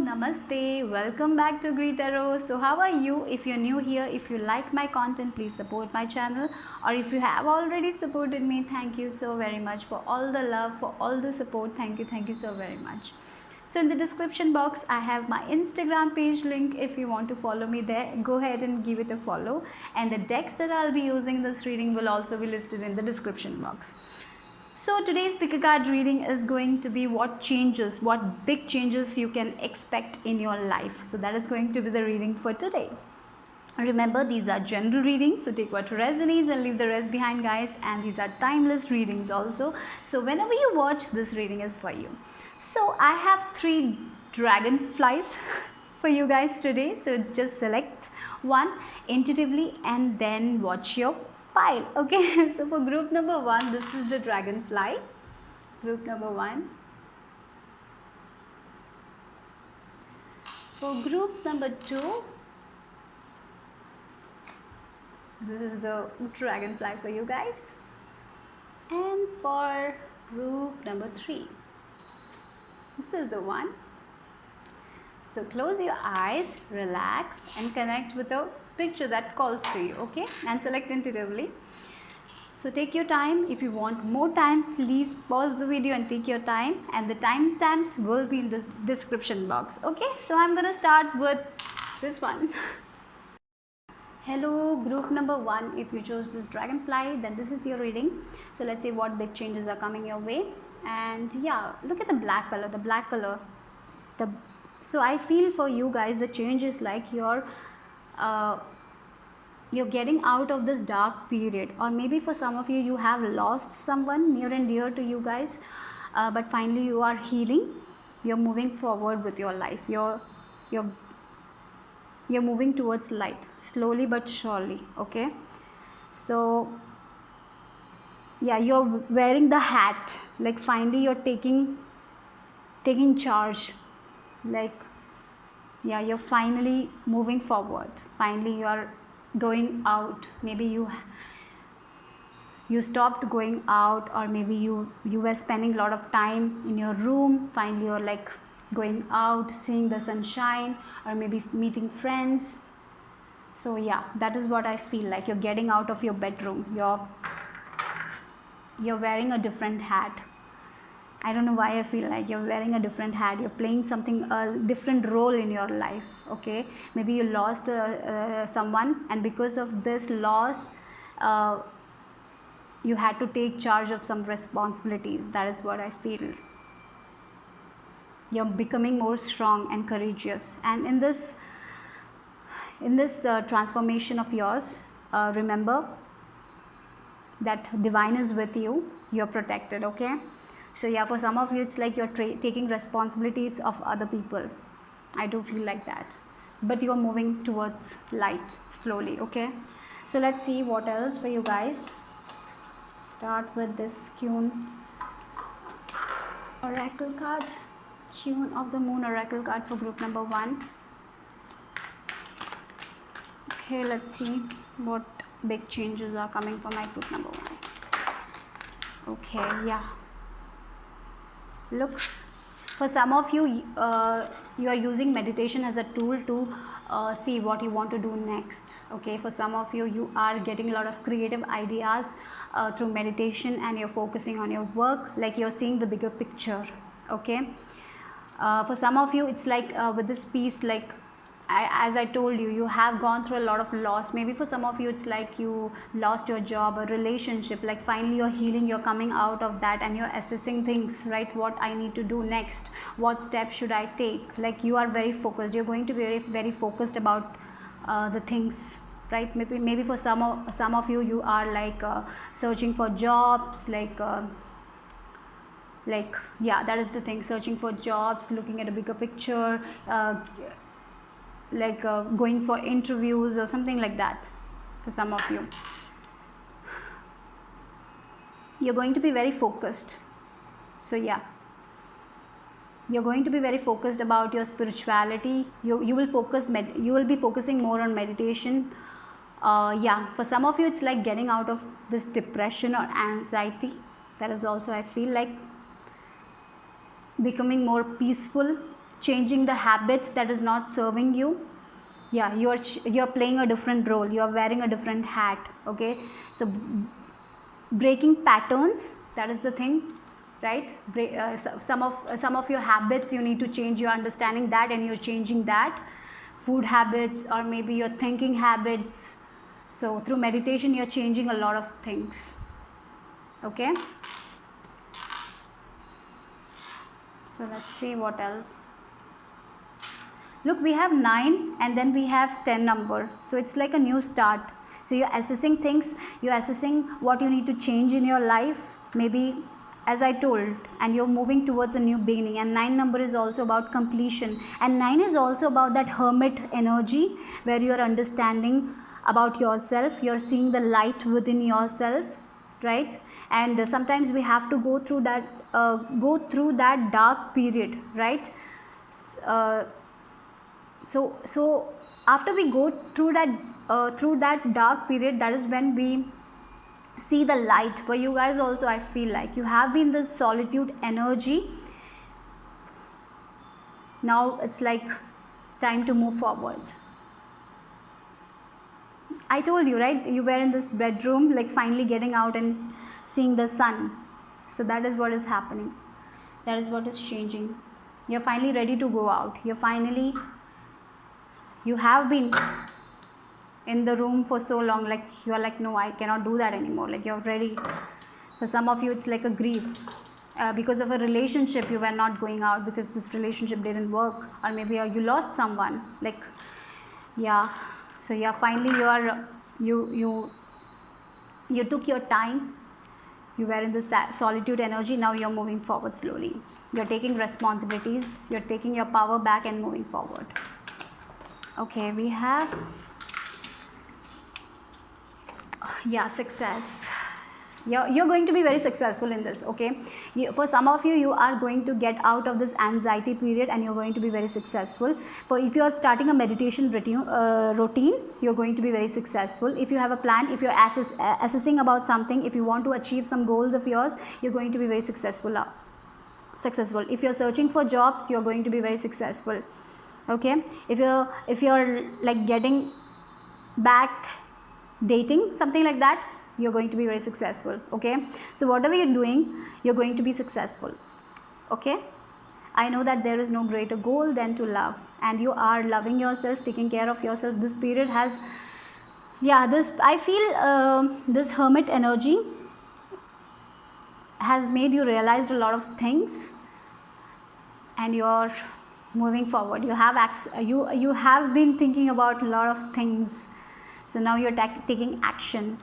namaste, welcome back to Greet Tarot. So how are you? If you're new here, if you like my content, please support my channel, or if you have already supported me, thank you so very much for all the love, for all the support. Thank you so very much. So in the description box I have my Instagram page link. If you want to follow me there, go ahead and give it a follow, and the decks that I'll be using in this reading will also be listed in the description box. So today's pick a card reading is going to be what big changes you can expect in your life. So that is going to be the reading for today. Remember, these are general readings, so take what resonates and leave the rest behind, guys. And these are timeless readings also. So whenever you watch, this reading is for you. So I have 3 dragonflies for you guys today. So just select one intuitively and then watch your pile. Okay, so for group number 1, this is the dragonfly. Group number 1. For group number 2, this is the dragonfly for you guys. And for group number 3, this is the one. So close your eyes, relax, and connect with a picture that calls to you, okay? And select intuitively. So take your time. If you want more time, please pause the video and take your time, and the timestamps will be in the description box, okay? So I'm gonna start with this one. Hello group number 1, if you chose this dragonfly, then this is your reading. So let's see what big changes are coming your way. And yeah, look at the black color. So I feel for you guys the change is like you're getting out of this dark period, or maybe for some of you, you have lost someone near and dear to you guys, but finally you are healing. You're moving forward with your life. You're moving towards light, slowly but surely, okay? So yeah, you're wearing the hat, like finally you're taking charge, like yeah, you're finally moving forward. Finally you're going out. Maybe you stopped going out, or maybe you were spending a lot of time in your room. Finally you're like going out, seeing the sunshine, or maybe meeting friends. So yeah, that is what I feel like. You're getting out of your bedroom. You're wearing a different hat. I don't know why I feel like you're wearing a different hat. You're playing a different role in your life, okay? Maybe you lost someone, and because of this loss, you had to take charge of some responsibilities. That is what I feel. You're becoming more strong and courageous, and in this transformation of yours, remember that divine is with you. You're protected, okay? So yeah, for some of you, it's like you're taking responsibilities of other people. I do feel like that, but you're moving towards light slowly, okay? So let's see what else for you guys. Start with this Queen Oracle card. Queen of the Moon Oracle card for group number 1. Okay, let's see what big changes are coming for my group number 1. Okay, yeah. Look, for some of you, you are using meditation as a tool to see what you want to do next, okay? For some of you, you are getting a lot of creative ideas through meditation, and you're focusing on your work, like you're seeing the bigger picture, okay? For some of you, it's like with this piece, like as I told you, you have gone through a lot of loss. Maybe for some of you, it's like you lost your job, a relationship, like finally you're healing, you're coming out of that, and you're assessing things, right? What I need to do next, what steps should I take? Like you are very focused. You're going to be very, very focused about the things, right? Maybe for some of you, you are like searching for jobs, like yeah, that is the thing, searching for jobs, looking at a bigger picture, like going for interviews or something like that. For some of you, you're going to be very focused. So yeah, you're going to be very focused about your spirituality. You will be focusing more on meditation. Yeah, for some of you, it's like getting out of this depression or anxiety. That is also, I feel like, becoming more peaceful, changing the habits that is not serving you. Yeah, you're playing a different role, you're wearing a different hat. Okay, so breaking patterns, that is the thing, right? Some of your habits you need to change. You're understanding that and you're changing that. Food habits, or maybe your thinking habits. So through meditation you're changing a lot of things. Okay, so let's see what else. Look, we have 9 and then we have 10 number, so it's like a new start. So you're assessing things, you're assessing what you need to change in your life, maybe, as I told, and you're moving towards a new beginning. And 9 number is also about completion, and 9 is also about that hermit energy, where you're understanding about yourself, you're seeing the light within yourself, right? And sometimes we have to go through that dark period, right? So after we go through that dark period, that is when we see the light. For you guys also, I feel like you have been this solitude energy. Now it's like time to move forward. I told you, right? You were in this bedroom, like finally getting out and seeing the sun. So that is what is happening. That is what is changing. You're finally ready to go out. You have been in the room for so long, like you are like, no, I cannot do that anymore. Like you're ready. For some of you, it's like a grief. Because of a relationship, you were not going out because this relationship didn't work, or maybe you lost someone. Like, yeah. So yeah, finally you took your time. You were in this solitude energy. Now you're moving forward slowly. You're taking responsibilities. You're taking your power back and moving forward. Okay, we have, yeah, success. You're going to be very successful in this. Okay, for some of you, you are going to get out of this anxiety period and you're going to be very successful. For if you're starting a meditation routine, you're going to be very successful. If you have a plan, if you're assessing about something, if you want to achieve some goals of yours, you're going to be very successful. If you're searching for jobs, you're going to be very successful. Okay, if you're like getting back dating, something like that, you're going to be very successful. Okay, so whatever you're doing, you're going to be successful. Okay, I know that there is no greater goal than to love, and you are loving yourself, taking care of yourself. This period has, yeah, this, I feel this hermit energy has made you realize a lot of things, and you're moving forward. You have been thinking about a lot of things, so now you're taking action.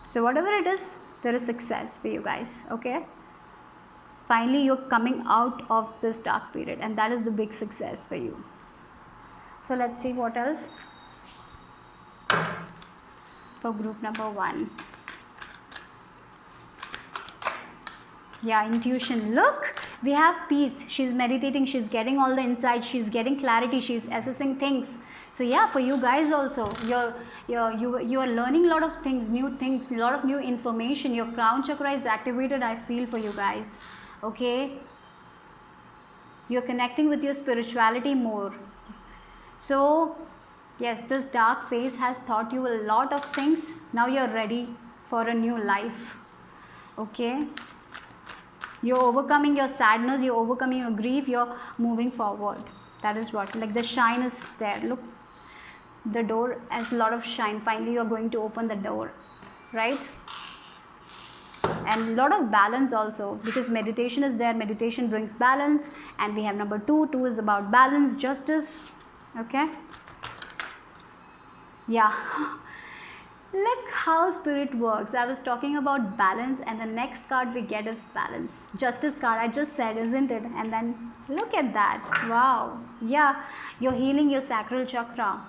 So whatever it is, there is success for you guys. Okay, finally you're coming out of this dark period, and that is the big success for you. So let's see what else for group number 1. Yeah, intuition. Look, we have peace. She's meditating, she's getting all the insights, she's getting clarity, she's assessing things. So yeah, for you guys also, you're learning a lot of things, a lot of new information. Your crown chakra is activated, I feel, for you guys. Okay, you're connecting with your spirituality more. So yes, this dark phase has taught you a lot of things. Now you're ready for a new life. Okay, you're overcoming your sadness, you're overcoming your grief, you're moving forward. That is what, like the shine is there. Look, the door has a lot of shine. Finally you're going to open the door, right? And a lot of balance also, because meditation is there. Meditation brings balance. And we have number 2. 2 is about balance, justice. Okay, yeah. Look how spirit works. I was talking about balance, and the next card we get is balance. Justice card, I just said, isn't it? And then look at that. Wow. Yeah, you're healing your sacral chakra.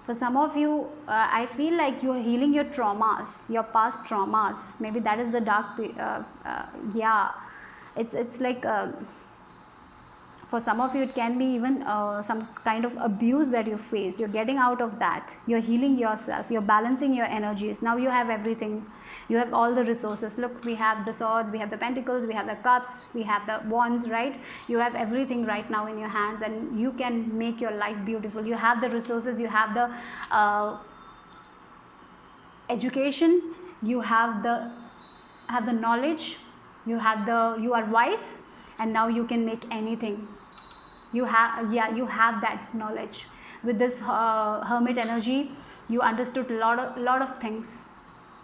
For some of you, I feel like you're healing your traumas, your past traumas. Maybe that is the dark, yeah. It's like For some of you, it can be even some kind of abuse that you faced. You're getting out of that. You're healing yourself. You're balancing your energies. Now you have everything. You have all the resources. Look, we have the swords, we have the pentacles, we have the cups, we have the wands, right? You have everything right now in your hands, and you can make your life beautiful. You have the resources. You have the education. You have the knowledge. You are wise, and now you can make anything. You have that knowledge. With this hermit energy, you understood a lot of things.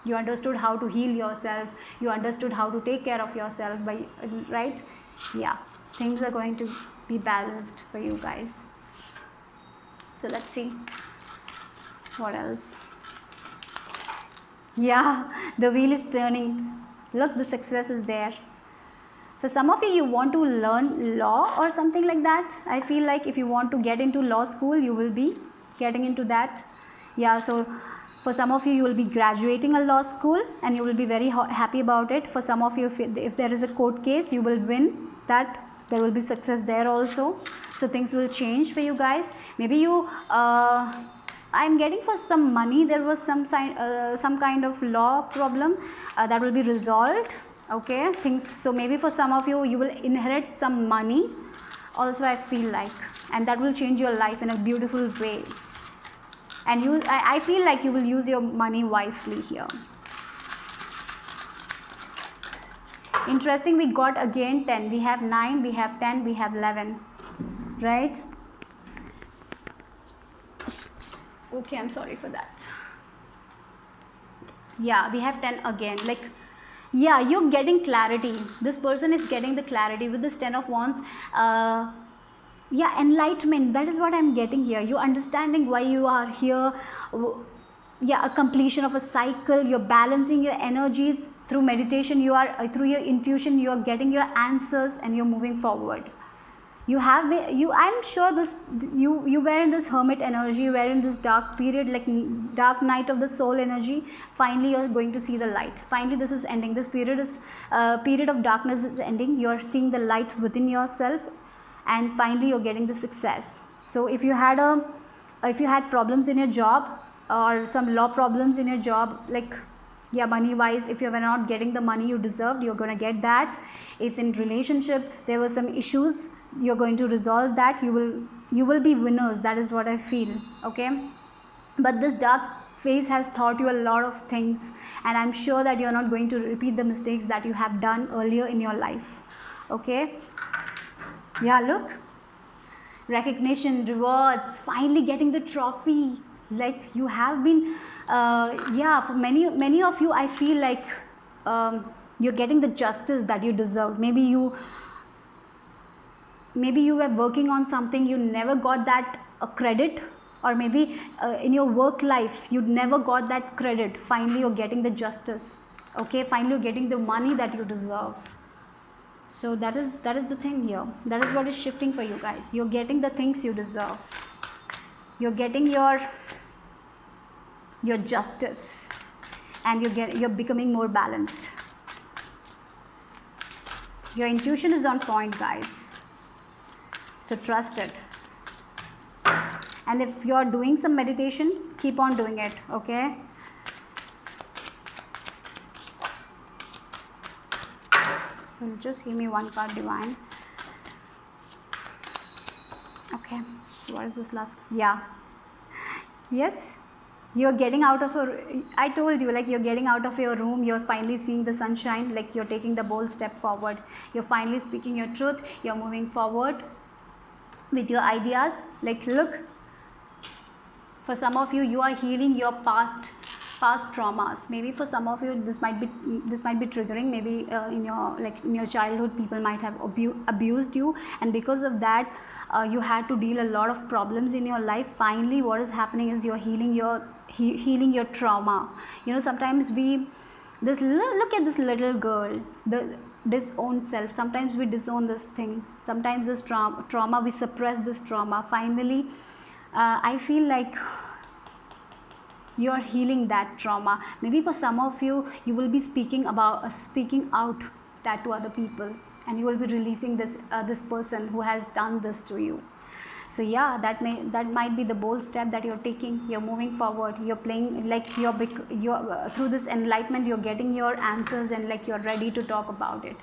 You understood how to heal yourself. You understood how to take care of yourself, right? Yeah, things are going to be balanced for you guys. So let's see what else. Yeah, the wheel is turning. Look, the success is there. For some of you want to learn law or something like that. I feel like if you want to get into law school, you will be getting into that. Yeah, so for some of you, you will be graduating a law school and you will be very happy about it. For some of you, if there is a court case, you will win that. There will be success there also. So things will change for you guys. Maybe you, I'm getting for some money. There was some kind of law problem that will be resolved. Okay, things. So maybe for some of you, you will inherit some money. Also, I feel like, and that will change your life in a beautiful way. And I feel like you will use your money wisely here. Interesting, we got again 10. We have 9, we have 10, we have 11. Right? Okay, I'm sorry for that. Yeah, we have 10 again. Like, yeah, you're getting clarity. This person is getting the clarity with this 10 of wands. Yeah, enlightenment, that is what I'm getting here. You're understanding why you are here. Yeah, a completion of a cycle. You're balancing your energies through meditation. You are through your intuition, you are getting your answers and you're moving forward. I'm sure this you were in this hermit energy, you were in this dark period, like dark night of the soul energy. Finally you're going to see the light. Finally this is ending. This period of darkness is ending. You're seeing the light within yourself, and finally you're getting the success. So if you had problems in your job or some law problems in your job, like, yeah, money wise, if you were not getting the money you deserved, you're going to get that. If in relationship there were some issues, you're going to resolve that. You will be winners. That is what I feel. Okay, but this dark phase has taught you a lot of things, and I'm sure that you're not going to repeat the mistakes that you have done earlier in your life. Okay, yeah, look, recognition, rewards, finally getting the trophy. Like, you have been yeah, for many of you, I feel like you're getting the justice that you deserve. Maybe you were working on something, you never got that credit, or maybe in your work life you never got that credit. Finally you're getting the justice. Okay, finally you're getting the money that you deserve. So that is the thing here. That is what is shifting for you guys. You're getting the things you deserve. You're getting your justice, and you're becoming more balanced. Your intuition is on point, guys. So trust it. And if you're doing some meditation, keep on doing it. Okay. So just give me one card, divine. Okay, so what is this last? Yeah, yes, you're getting out of I told you, like, you're getting out of your room. You're finally seeing the sunshine. Like, you're taking the bold step forward. You're finally speaking your truth. You're moving forward with your ideas. Like, look, for some of you, you are healing your past traumas. Maybe for some of you, this might be triggering. Maybe in your childhood, people might have abused you, and because of that, you had to deal a lot of problems in your life. Finally, what is happening is you're healing your trauma. You know, sometimes look at this little girl, the disowned self. Sometimes we disown this thing. Sometimes this trauma, we suppress this trauma. Finally, I feel like you're healing that trauma. Maybe for some of you, you will be speaking out that to other people. and you will be releasing this person who has done this to you. So yeah, that might be the bold step that you're taking. You're moving forward, you're playing like you're through this enlightenment you're getting your answers, and like you're ready to talk about it.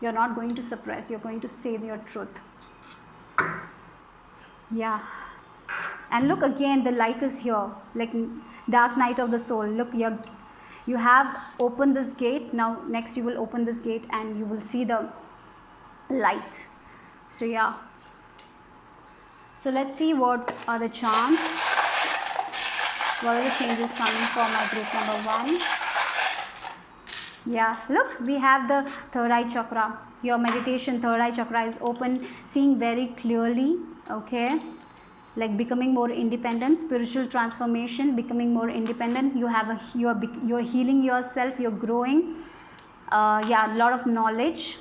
You're not going to suppress, you're going to say your truth. Yeah. And look, again the light is here, like dark night of the soul. Look, you have opened this gate. Now next you will open this gate and you will see the light. So yeah, so let's see what are the charms, what are the changes coming for my group number 1. Yeah, look, we have the third eye chakra. Your meditation third eye chakra is open, seeing very clearly. Okay, like becoming more independent, spiritual transformation, becoming more independent. You're healing yourself, you're growing. Yeah, a lot of knowledge.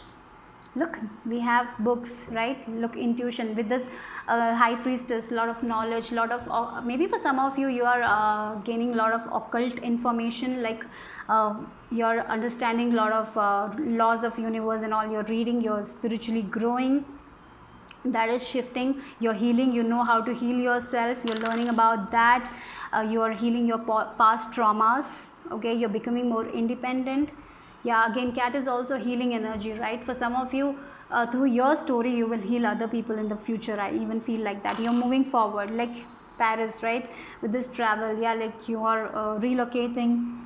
Look, we have books, right? Look, intuition with this high priestess, lot of knowledge, lot of maybe for some of you, you are gaining a lot of occult information, like you're understanding a lot of laws of universe and all. You're reading, you're spiritually growing. That is shifting. You're healing, you know how to heal yourself, you're learning about that. You're healing your past traumas. Okay, you're becoming more independent. Yeah, again cat is also healing energy, right? For some of you, through your story you will heal other people in the future. I even feel like that. You're moving forward, like Paris, right? With this travel, yeah, like you are relocating.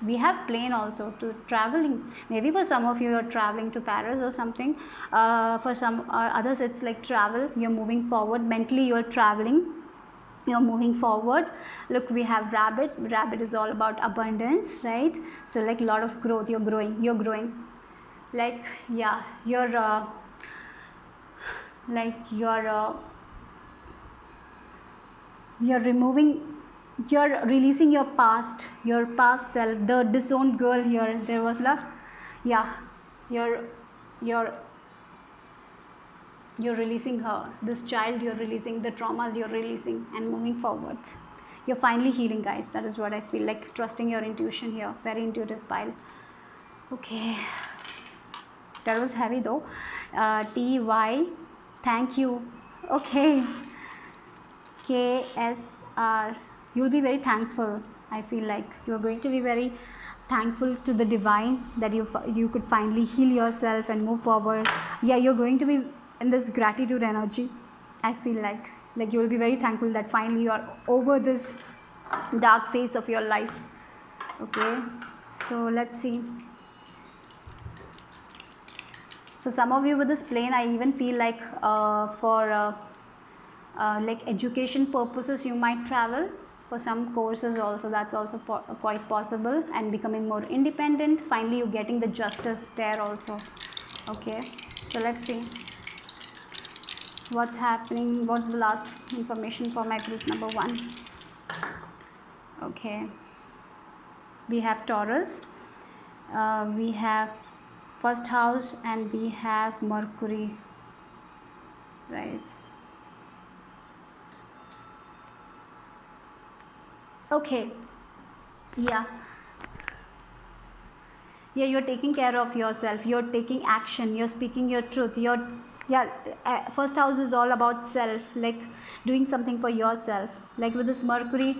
We have plane also to traveling. Maybe for some of you are traveling to Paris or something. For some others it's like travel. You're moving forward mentally, you're traveling, you're moving forward. Look, we have rabbit. Rabbit is all about abundance, right? So like a lot of growth. You're growing, like yeah, you're removing, you're releasing your past self, the disowned girl here. There was love. Yeah, you're releasing her, this child. You're releasing the traumas, you're releasing and moving forward. You're finally healing, guys. That is what I feel like. Trusting your intuition here. Very intuitive pile. Okay, that was heavy though. TY, thank you. Okay, KSR, you'll be very thankful. I feel like you're going to be very thankful to the divine that you could finally heal yourself and move forward. Yeah, you're going to be in this gratitude energy. I feel like you will be very thankful that finally you are over this dark phase of your life. Okay, so let's see. For some of you with this plane, I even feel like for like education purposes you might travel. For some courses also, that's also quite possible, and becoming more independent. Finally you're getting the justice there also. Okay, so let's see what's happening. What's the last information for my group number 1? Okay, we have Taurus, we have first house, and we have Mercury, right? Okay, yeah, you're taking care of yourself, you're taking action, you're speaking your truth. First house is all about self, like doing something for yourself, like with this Mercury,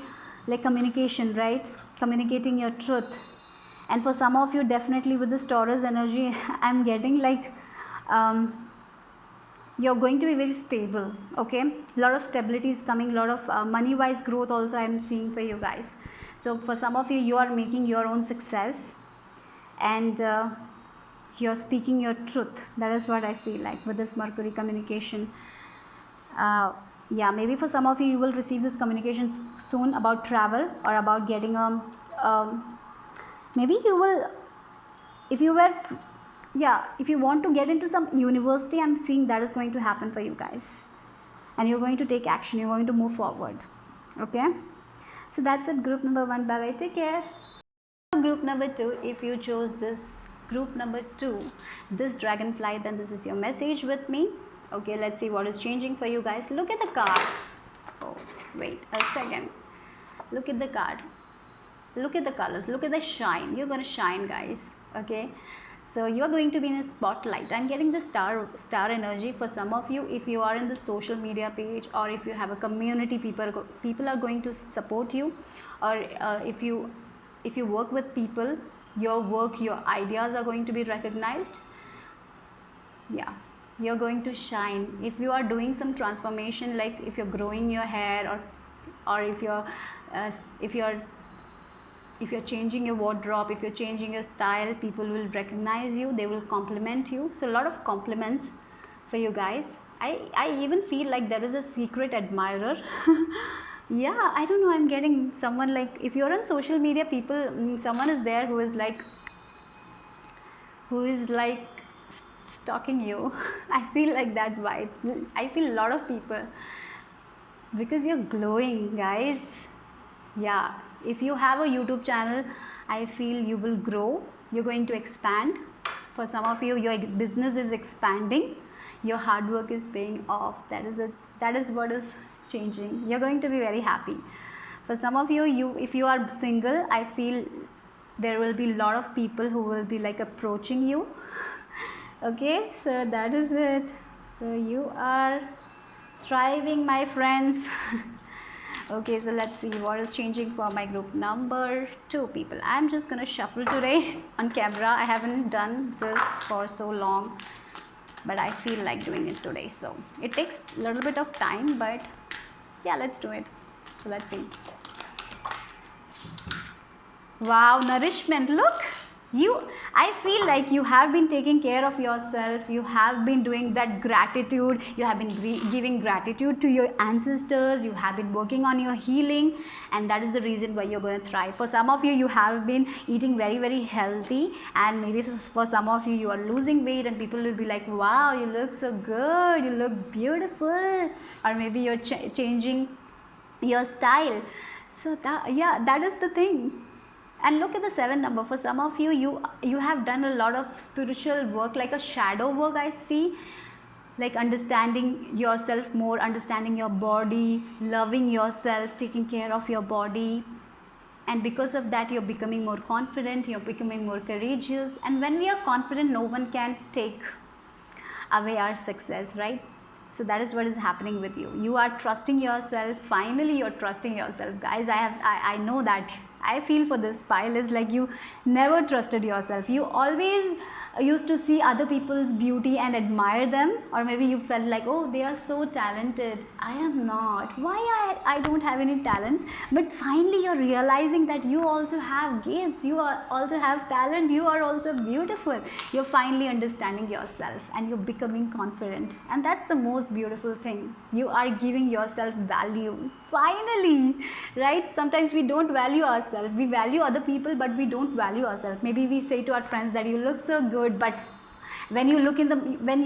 like communication, right? Communicating your truth. And for some of you, definitely with this Taurus energy, I'm getting like you're going to be very stable. Okay, a lot of stability is coming, a lot of money wise growth also I'm seeing for you guys. So for some of you, you are making your own success, and you're speaking your truth. That is what I feel like with this Mercury communication. Yeah, maybe for some of you, you will receive this communication soon about travel or about getting maybe you will, if you were, yeah, if you want to get into some university, I'm seeing that is going to happen for you guys, and you're going to take action, you're going to move forward. Okay, so that's it, group number 1. Bye bye, take care. Group number 2, if you chose this group number 2, this dragonfly, then this is your message with me. Okay, let's see what is changing for you guys. Look at the card. Oh, wait a second. Look at the card. Look at the colors, look at the shine. You're going to shine, guys. Okay, So you are going to be in a spotlight. I'm getting the star energy for some of you. If you are in the social media page, or if you have a community, people are going to support you, or if you work with people, your work, your ideas are going to be recognized. Yeah, you're going to shine. If you are doing some transformation, like if you're growing your hair, or if you're uh, if you're if you're changing your wardrobe, if you're changing your style, people will recognize you, they will compliment you. So a lot of compliments for you guys. I even feel like there is a secret admirer. Yeah, I don't know, I'm getting someone, like if you're on social media, people, someone is there who is like stalking you. I feel like that vibe. I feel a lot of people, because you're glowing, guys. Yeah, if you have a YouTube channel, I feel you will grow, you're going to expand. For some of you, your business is expanding, your hard work is paying off. That is what is changing. You're going to be very happy. For some of you, if you are single, I feel there will be a lot of people who will be like approaching you. Okay, so that is it. So you are thriving, my friends. Okay, so let's see what is changing for my group number 2 people. I'm just gonna shuffle today on camera. I haven't done this for so long, but I feel like doing it today. So it takes a little bit of time, but yeah, let's do it. So let's see. Wow, nourishment, look. I feel like you have been taking care of yourself. You have been doing that gratitude. You have been giving gratitude to your ancestors. You have been working on your healing, and that is the reason why you're going to thrive. For some of you, you have been eating very, very healthy, and maybe for some of you, you are losing weight, and people will be like, wow, you look so good, you look beautiful. Or maybe you're changing your style. So that is the thing. And look at the 7 number. For some of you, you have done a lot of spiritual work, like a shadow work, I see, like understanding yourself more, understanding your body, loving yourself, taking care of your body. And because of that, you're becoming more confident, you're becoming more courageous. And when we are confident, no one can take away our success, right? So that is what is happening with you. You are trusting yourself. Finally, you're trusting yourself, guys. I know that. I feel for this pile is like you never trusted yourself. You always used to see other people's beauty and admire them, or maybe you felt like, oh, they are so talented, I am not. Why I don't have any talents? But finally you're realizing that you also have gifts, you also have talent, you are also beautiful. You're finally understanding yourself and you're becoming confident, and that's the most beautiful thing. You are giving yourself value finally, right? Sometimes we don't value ourselves. We value other people, but we don't value ourselves. Maybe we say to our friends that you look so good, but when you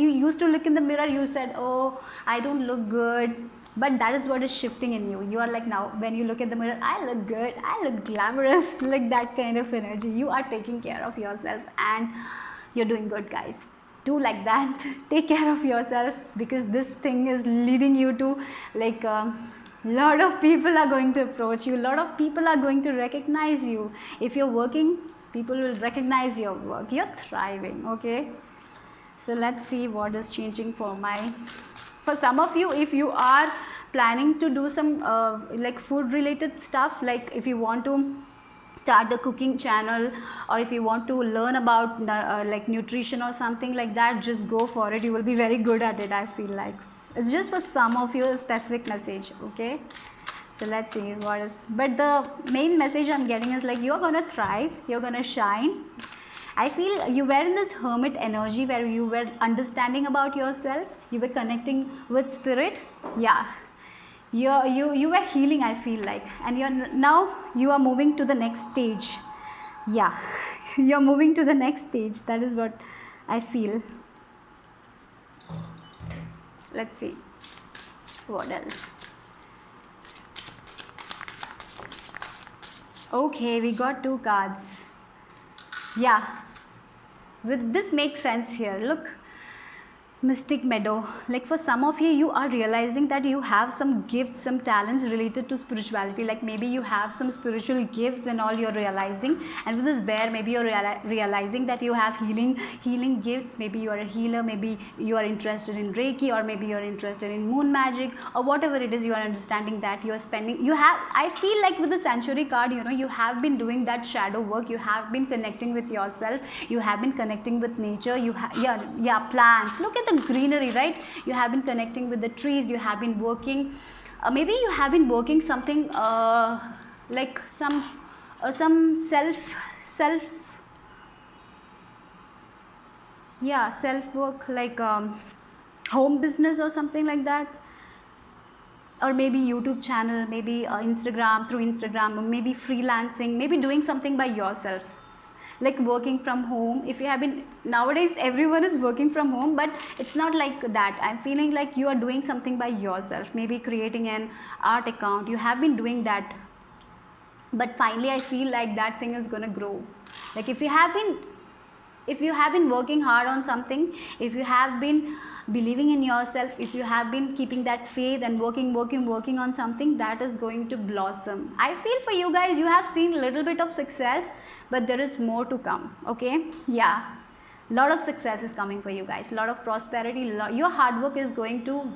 used to look in the mirror, you said, oh, I don't look good. But that is what is shifting in you. You are like, now when you look at the mirror, I look good, I look glamorous. Like that kind of energy. You are taking care of yourself and you're doing good, guys. Do like that. Take care of yourself, because this thing is leading you to like lot of people are going to approach you, lot of people are going to recognize you. If you're working, people will recognize your work. You're thriving. Okay, so let's see what is changing for some of you. If you are planning to do some like food related stuff, like if you want to start a cooking channel, or if you want to learn about like nutrition or something like that, just go for it. You will be very good at it. I feel like it's just for some of you a specific message. Okay, so let's see what is, but the main message I'm getting is like you're gonna thrive, you're gonna shine. I feel you were in this hermit energy where you were understanding about yourself, you were connecting with spirit. Yeah, you were healing, I feel like, and now you are moving to the next stage. Yeah, you're moving to the next stage. That is what I feel. Let's see what else. Okay, we got 2 cards. Yeah, with this makes sense here. Look, Mystic Meadow. Like for some of you, you are realizing that you have some gifts, some talents related to spirituality. Like maybe you have some spiritual gifts and all, you're realizing. And with this bear, maybe you're realizing that you have healing gifts. Maybe you are a healer. Maybe you are interested in Reiki, or maybe you are interested in moon magic, or whatever it is. You are understanding that you are spending. You have. I feel like with the Sanctuary card, you know, you have been doing that shadow work. You have been connecting with yourself. You have been connecting with nature. Plants. Look at the greenery, right? You have been connecting with the trees. You have been working, maybe you have been working something like some self work, like home business or something like that, or maybe YouTube channel, maybe through Instagram, or maybe freelancing, maybe doing something by yourself, like working from home. If you have been, nowadays everyone is working from home, but it's not like that. I'm feeling like you are doing something by yourself, maybe creating an art account. You have been doing that, but finally I feel like that thing is going to grow. Like if you have been working hard on something, if you have been believing in yourself, if you have been keeping that faith and working on something, that is going to blossom. I feel for you guys, you have seen a little bit of success, but there is more to come. Okay, yeah, a lot of success is coming for you guys, a lot of prosperity. Your hard work is going to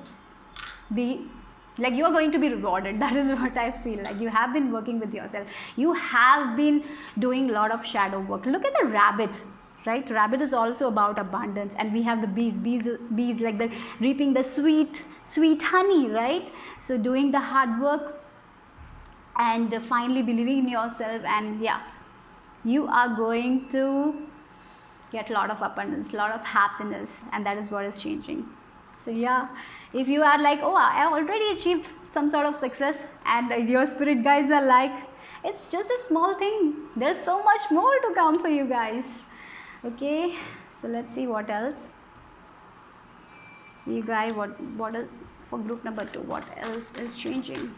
be, like, you are going to be rewarded. That is what I feel like. You have been working with yourself. You have been doing a lot of shadow work. Look at the rabbit, right? Rabbit is also about abundance. And we have the bees like the reaping the sweet honey, right? So doing the hard work and finally believing in yourself, and yeah, you are going to get a lot of abundance, a lot of happiness, and that is what is changing. So yeah, if you are like, oh, I already achieved some sort of success, and your spirit guides are like, it's just a small thing, there's so much more to come for you guys. Okay, so let's see what else. You guys, what is for group number 2, what else is changing?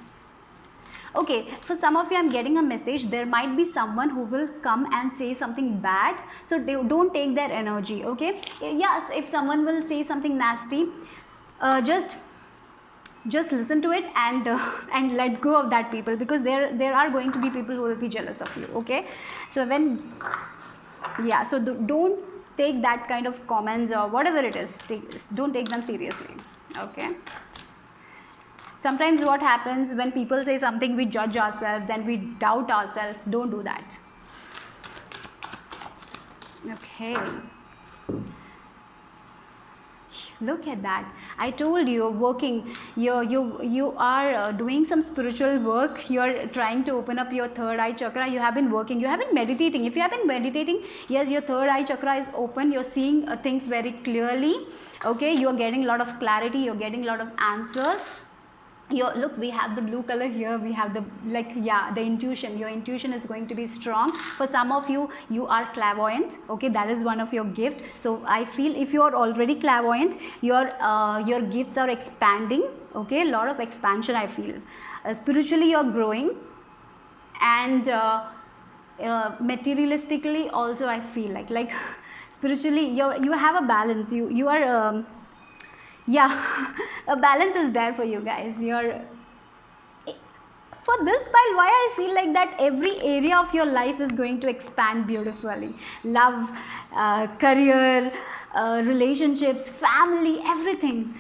Okay, for some of you, I'm getting a message. There might be someone who will come and say something bad, so don't take their energy. Okay, yes, if someone will say something nasty, just listen to it and let go of that people, because there are going to be people who will be jealous of you. Okay, so don't take that kind of comments or whatever it is. Don't take them seriously. Okay. Sometimes what happens when people say something, we judge ourselves, then we doubt ourselves. Don't do that. Okay. Look at that. I told you, working, you are doing some spiritual work. You're trying to open up your third eye chakra. You have been working. You have been meditating. If you have been meditating, yes, your third eye chakra is open. You're seeing things very clearly. Okay, you're getting a lot of clarity. You're getting a lot of answers. Look, we have the blue color here. We have the, like, yeah, the intuition. Your intuition is going to be strong. For some of you, you are clairvoyant. Okay, that is one of your gift. So I feel if you are already clairvoyant, your gifts are expanding. Okay, a lot of expansion I feel. Spiritually, you're growing, and materialistically also I feel like spiritually you have a balance. You are. Yeah, a balance is there for you guys. For this pile, why I feel like that every area of your life is going to expand beautifully. Love, career, relationships, family, everything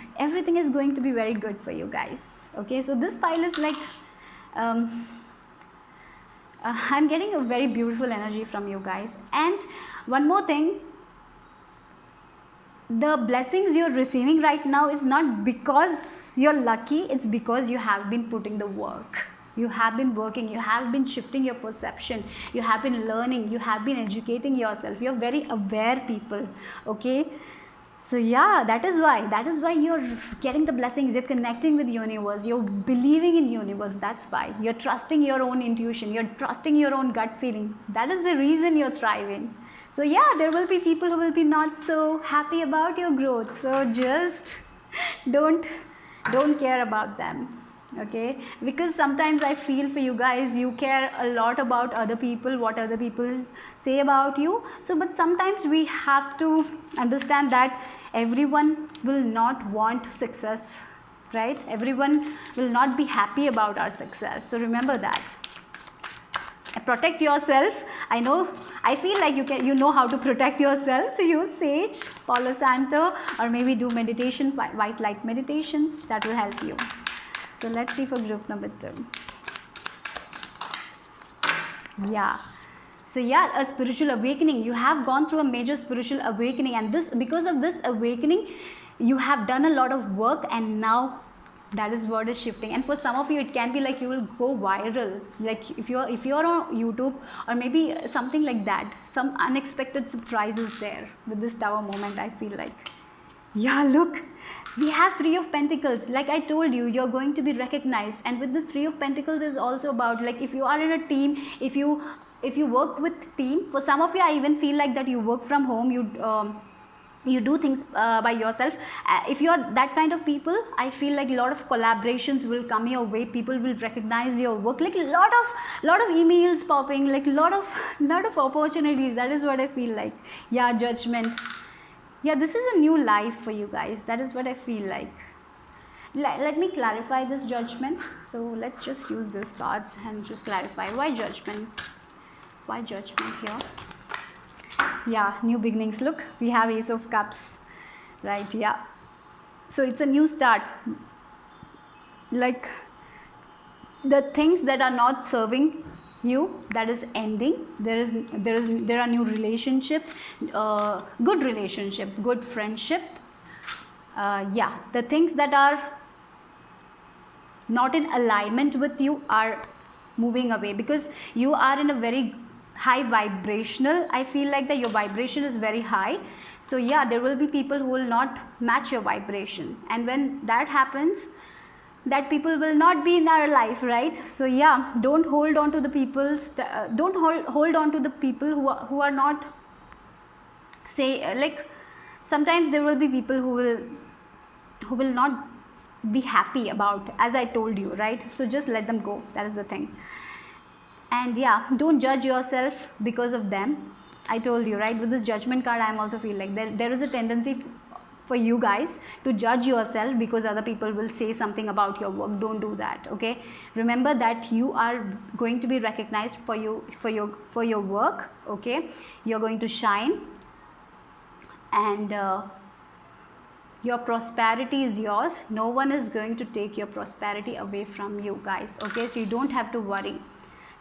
is going to be very good for you guys. Okay, so this pile is like, I'm getting a very beautiful energy from you guys. And one more thing, the blessings you're receiving right now is not because you're lucky, it's because you have been putting the work. You have been working, you have been shifting your perception, you have been learning, you have been educating yourself. You're very aware people. Okay, so yeah, that is why you're getting the blessings. You're connecting with the universe, you're believing in the universe. That's why you're trusting your own intuition, you're trusting your own gut feeling. That is the reason you're thriving. So yeah, there will be people who will be not so happy about your growth. So just don't care about them. Okay, because sometimes I feel for you guys, you care a lot about other people, what other people say about you. So but sometimes we have to understand that everyone will not want success, right? Everyone will not be happy about our success. So remember that. Protect yourself. I know, I feel like you know how to protect yourself. So use sage, Palo Santo, or maybe do meditation, white light meditations. That will help you. So let's see for group number 2. Yeah. So yeah, a spiritual awakening. You have gone through a major spiritual awakening, and because of this awakening, you have done a lot of work, and now that is what is shifting. And for some of you, it can be like you will go viral, like if you're on YouTube, or maybe something like that. Some unexpected surprises there with this Tower moment, I feel like. Yeah, look, we have 3 of Pentacles. Like I told you, you're going to be recognized. And with this 3 of Pentacles is also about, like, if you are in a team, if you work with team. For some of you, I even feel like that you work from home, you do things by yourself. If you're that kind of people, I feel like a lot of collaborations will come your way. People will recognize your work, like a lot of emails popping, like lot of opportunities. That is what I feel like. Yeah, Judgment. Yeah, this is a new life for you guys. That is what I feel like. Let me clarify this Judgment. So let's just use these cards and just clarify why Judgment. Why Judgment here? Yeah, new beginnings. Look, we have Ace of Cups, right? Yeah, so it's a new start. Like the things that are not serving you, that is ending. There are new relationship, good relationship, good friendship. Yeah, the things that are not in alignment with you are moving away, because you are in a very high vibrational. I feel like that your vibration is very high. So yeah, there will be people who will not match your vibration, and when that happens, that people will not be in our life, right? So yeah, don't hold on to the don't hold on to the people who are not, say, like sometimes there will be people who will not be happy about, as I told you, right? So just let them go. That is the thing. And yeah, don't judge yourself because of them. I told you, right? With this Judgment card, I am also feel like there is a tendency for you guys to judge yourself because other people will say something about your work. Don't do that, okay? Remember that you are going to be recognized for your work, okay? You're going to shine, and your prosperity is yours. No one is going to take your prosperity away from you, guys, okay? So you don't have to worry.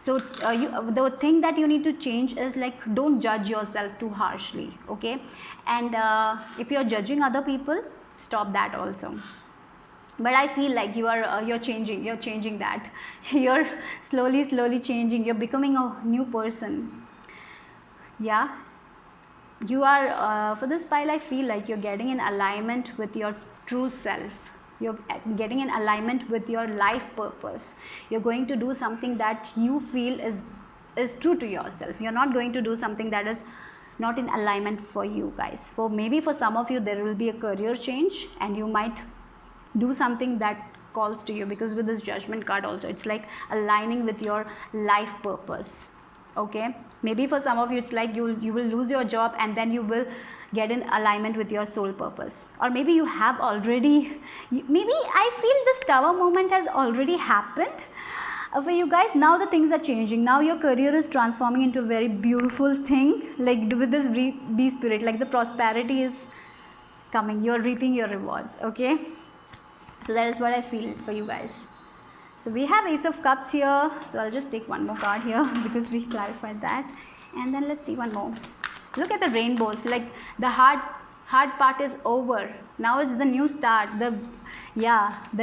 So the thing that you need to change is, like, don't judge yourself too harshly, okay? And if you're judging other people, stop that also. But I feel like you're changing that. You're slowly changing. You're becoming a new person. Yeah, you are for this pile, I feel like you're getting in alignment with your true self. You're getting in alignment with your life purpose. You're going to do something that you feel is true to yourself. You're not going to do something that is not in alignment for you, guys. For maybe for some of you, there will be a career change, and you might do something that calls to you, because with this Judgment card also, it's like aligning with your life purpose, okay? Maybe for some of you, it's like you will lose your job, and then you will get in alignment with your soul purpose. Or maybe you have already, maybe I feel this Tower moment has already happened for you guys. Now the things are changing. Now your career is transforming into a very beautiful thing, like with this bee spirit, like the prosperity is coming. You're reaping your rewards, okay? So that is what I feel for you guys. So we have Ace of Cups here. So I'll just take one more card here because we clarified that. And then let's see one more. Look at the rainbows. Like the hard part is over. Now it's the new start. The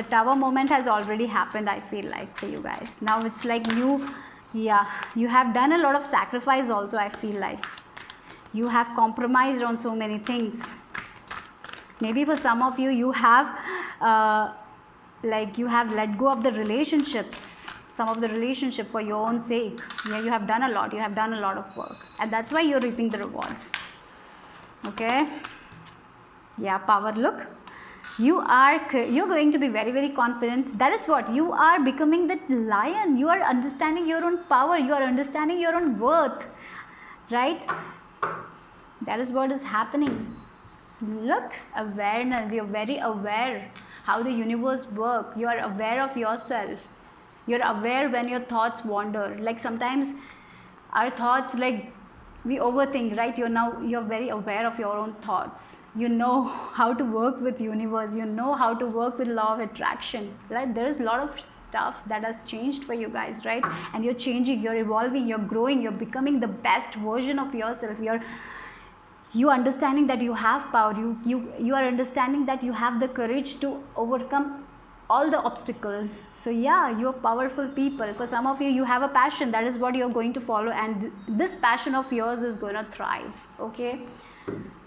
Tower moment has already happened, I feel like, for you guys. Now it's like you have done a lot of sacrifice also, I feel like. You have compromised on so many things. Maybe for some of you, you have you have let go of the relationships, some of the relationship for your own sake. Yeah, you have done a lot. You have done a lot of work, and that's why you're reaping the rewards. Okay. Yeah, power. Look, you're going to be very, very confident. That is what you are becoming, that lion. You are understanding your own power. You are understanding your own worth, right? That is what is happening. Look, awareness. You're very aware how the universe work. You are aware of yourself. You're aware when your thoughts wander. Like sometimes our thoughts, like we overthink, right? You're very aware of your own thoughts. You know how to work with universe. You know how to work with law of attraction. Right? There is a lot of stuff that has changed for you guys, right? And you're changing, you're evolving, you're growing, you're becoming the best version of yourself. You understanding that you have power. You are understanding that you have the courage to overcome all the obstacles. So yeah, you're powerful people. For some of you, you have a passion, that is what you're going to follow, and this passion of yours is going to thrive. Okay,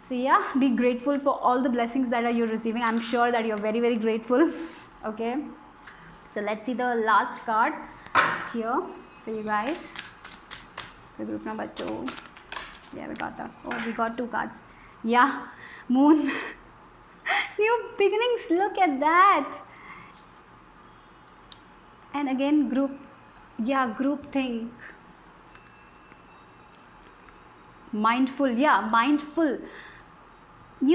so yeah, be grateful for all the blessings that you're receiving. I'm sure that you're very, very grateful. Okay, so let's see the last card here for you guys for group number 2. Yeah, we got that. Oh, we got 2 cards. Yeah, moon. New beginnings, look at that. And again, group. Yeah, group think. Mindful. Yeah, mindful. Are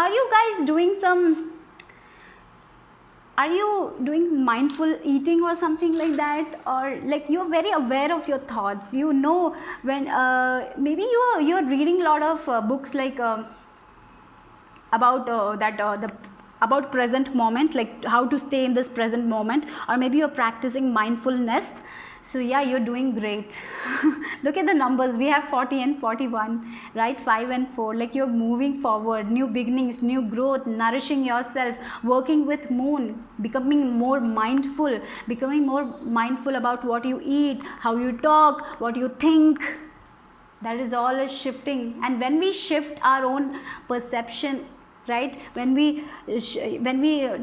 you guys doing some, are you doing mindful eating or something like that? Or like you're very aware of your thoughts. You know when maybe you're reading a lot of books like about about present moment, like how to stay in this present moment, or maybe you're practicing mindfulness. So yeah, you're doing great. Look at the numbers, we have 40 and 41, right? 5 and 4, like you're moving forward, new beginnings, new growth, nourishing yourself, working with moon, becoming more mindful about what you eat, how you talk, what you think. That is all is shifting. And when we shift our own perception, right, when we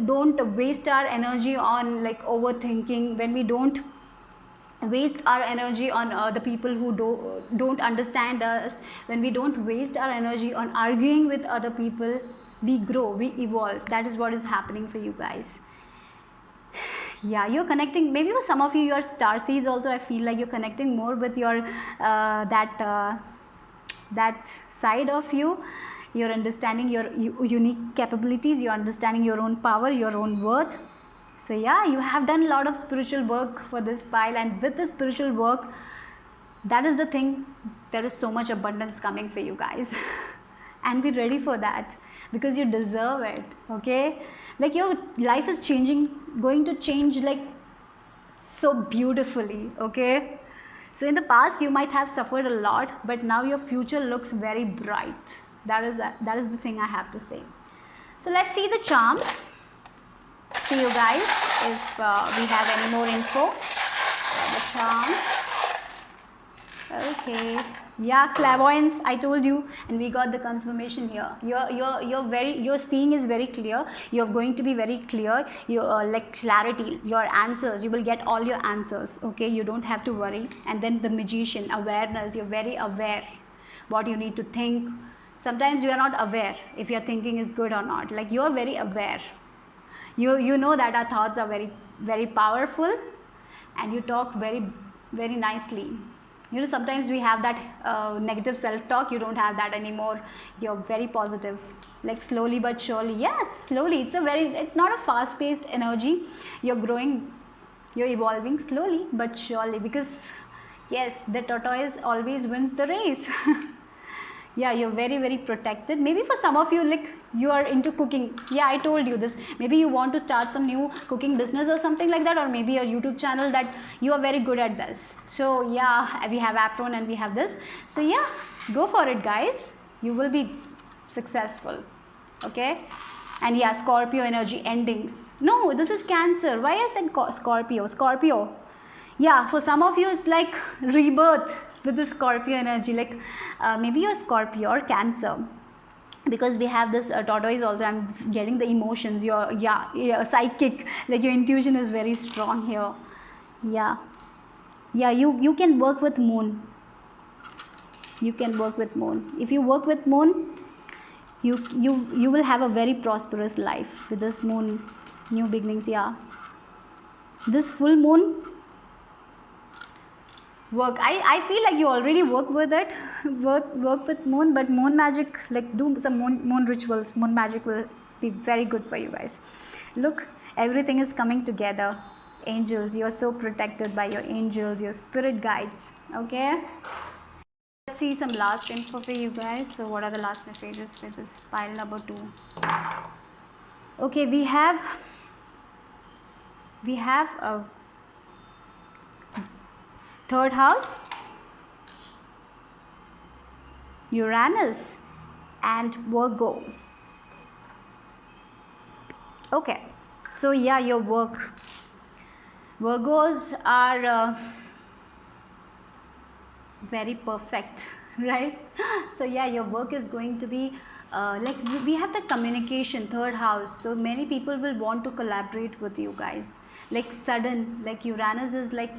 don't waste our energy on like overthinking, when we don't waste our energy on the people who don't understand us, when we don't waste our energy on arguing with other people, we grow, we evolve. That is what is happening for you guys. Yeah, you're connecting, maybe for some of you, your star seeds also, I feel like you're connecting more with your that side of you. You're understanding your unique capabilities, you're understanding your own power, your own worth. So yeah, you have done a lot of spiritual work for this pile, and with the spiritual work, that is the thing, there is so much abundance coming for you guys. And be ready for that, because you deserve it. Okay, like your life is changing, going to change like so beautifully. Okay, so in the past you might have suffered a lot, but now your future looks very bright. That is the thing I have to say. So let's see the charms. See you guys if we have any more info. The charms. Okay. Yeah, clairvoyance, I told you, and we got the confirmation here. Your seeing is very clear. You're going to be very clear. You like clarity, your answers, you will get all your answers. Okay, you don't have to worry. And then the magician, awareness, you're very aware what you need to think. Sometimes you are not aware if your thinking is good or not. Like you're very aware. You know that our thoughts are very, very powerful, and you talk very, very nicely. You know, sometimes we have that negative self-talk. You don't have that anymore. You're very positive, like slowly but surely. Yes, slowly. It's not a fast-paced energy. You're growing, you're evolving slowly but surely, because yes, the tortoise always wins the race. Yeah, you're very, very protected. Maybe for some of you, like you are into cooking. Yeah, I told you this. Maybe you want to start some new cooking business or something like that, or maybe a YouTube channel that you are very good at this. So yeah, we have apron and we have this. So yeah, go for it, guys. You will be successful. Okay. And yeah, Scorpio energy, endings. No, this is Cancer. Why I said Scorpio. Yeah, for some of you it's like rebirth with the Scorpio energy, like maybe you're Scorpio or Cancer, because we have this tortoise also. I'm getting the emotions, your psychic, like your intuition is very strong here. Yeah, you can work with moon. You can work with moon. If you work with moon, you will have a very prosperous life with this moon, new beginnings. Yeah, this full moon, work. I feel like you already work with it, work with moon, but moon magic, like do some moon rituals, moon magic will be very good for you guys. Look, everything is coming together. Angels, you are so protected by your angels, your spirit guides. Okay, let's see some last info for you guys. So what are the last messages for this pile number 2? Okay, we have a third house, Uranus and Virgo. Okay, so yeah, your work. Virgos are very perfect, right? So yeah, your work is going to be like we have the communication, third house, so many people will want to collaborate with you guys, like sudden, like Uranus is like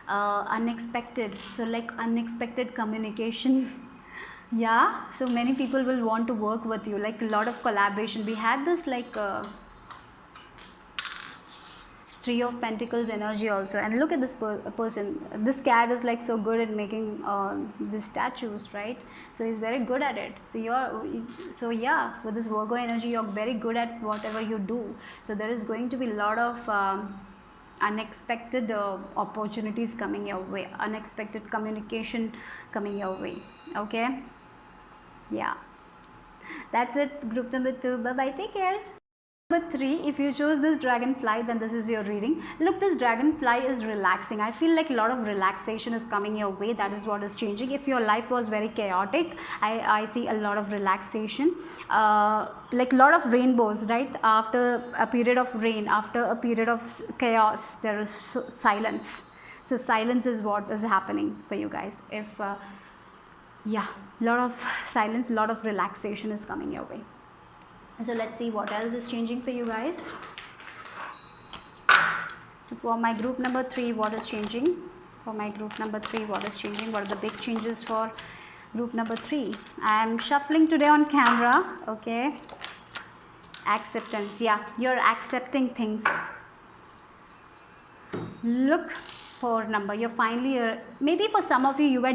unexpected, so like unexpected communication. Yeah, so many people will want to work with you, like a lot of collaboration. We had this like Three of Pentacles energy also, and look at this person. This cat is like so good at making these statues, right? So he's very good at it. So yeah, with this Virgo energy, you're very good at whatever you do. So there is going to be a lot of unexpected opportunities coming your way, unexpected communication coming your way. Okay, yeah, that's it. Group number 2. Bye bye. Take care. Number 3, if you chose this dragonfly, then this is your reading. Look, this dragonfly is relaxing. I feel like a lot of relaxation is coming your way. That is what is changing. If your life was very chaotic, I see a lot of relaxation, like a lot of rainbows, right? After a period of rain, after a period of chaos, there is silence. So silence is what is happening for you guys. If yeah, lot of silence, lot of relaxation is coming your way. So let's see what else is changing for you guys. So for my group number 3, what is changing? For my group number 3, what is changing? What are the big changes for group number 3? I am shuffling today on camera. Okay. Acceptance. Yeah, you're accepting things. Look for number, you're finally maybe for some of you, you were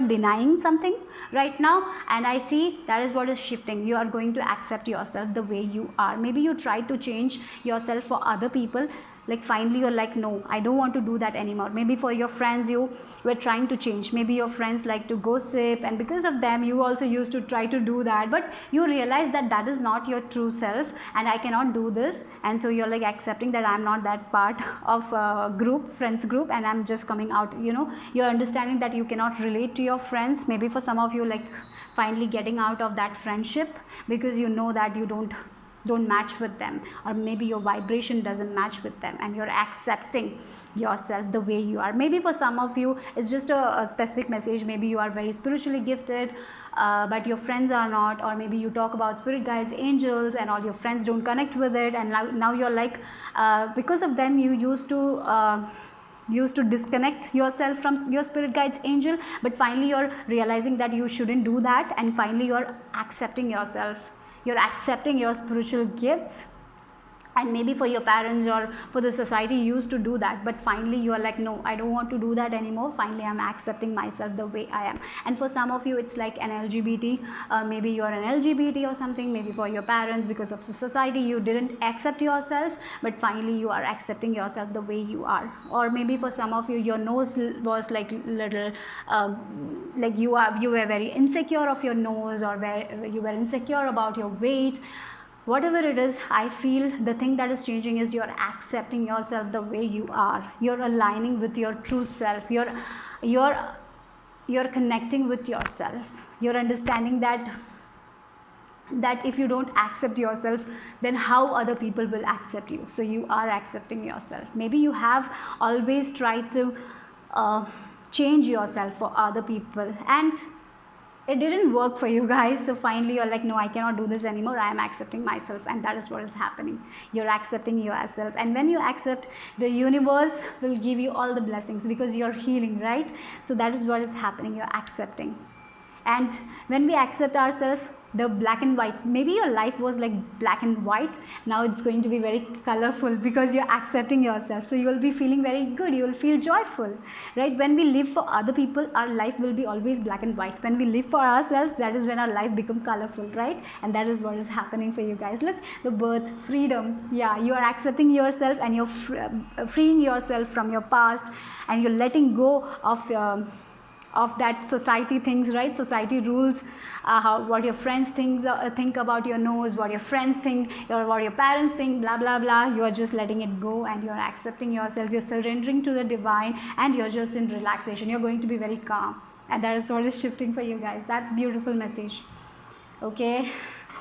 denying something right now, and I see that is what is shifting. You are going to accept yourself the way you are. Maybe you tried to change yourself for other people, like finally you're like, no, I don't want to do that anymore. Maybe for your friends, you were trying to change. Maybe your friends like to gossip, and because of them you also used to try to do that, but you realize that that is not your true self, and I cannot do this, and so you're like accepting that I'm not that part of friends group, and I'm just coming out. You know, you're understanding that you cannot relate to your friends. Maybe for some of you, like finally getting out of that friendship because you know that you don't match with them, or maybe your vibration doesn't match with them, and you're accepting yourself the way you are. Maybe for some of you it's just a specific message. Maybe you are very spiritually gifted, but your friends are not, or maybe you talk about spirit guides, angels, and all your friends don't connect with it, and now you're like because of them you used to disconnect yourself from your spirit guides, angel, but finally you're realizing that you shouldn't do that, and finally you're accepting yourself. You're accepting your spiritual gifts, and maybe for your parents or for the society you used to do that, but finally you are like, no, I don't want to do that anymore. Finally I'm accepting myself the way I am. And for some of you it's like an LGBT, maybe you're an LGBT or something. Maybe for your parents, because of the society you didn't accept yourself, but finally you are accepting yourself the way you are. Or maybe for some of you, your nose was like little like you were very insecure of your nose, or you were insecure about your weight. Whatever it is, I feel the thing that is changing is you're accepting yourself the way you are. You're aligning with your true self. You're connecting with yourself. You're understanding that if you don't accept yourself, then how other people will accept you. So you are accepting yourself. Maybe you have always tried to change yourself for other people, and it didn't work for you guys. So finally you're like, no, I cannot do this anymore. I am accepting myself, and that is what is happening. You're accepting yourself, and when you accept, the universe will give you all the blessings, because you're healing, right? So that is what is happening. You're accepting, and when we accept ourselves, the black and white. Maybe your life was like black and white, now it's going to be very colorful because you're accepting yourself. So you will be feeling very good, you will feel joyful, right? When we live for other people, our life will be always black and white. When we live for ourselves, that is when our life becomes colorful, right? And that is what is happening for you guys. Look, the birds, freedom. Yeah, you are accepting yourself and you're freeing yourself from your past, and you're letting go of that society things, right? Society rules, what your friends think about your nose, what your friends think, or what your parents think, blah blah blah. You are just letting it go and you're accepting yourself, you're surrendering to the divine, and you're just in relaxation. You're going to be very calm, and that is what is shifting for you guys. That's beautiful message. Okay,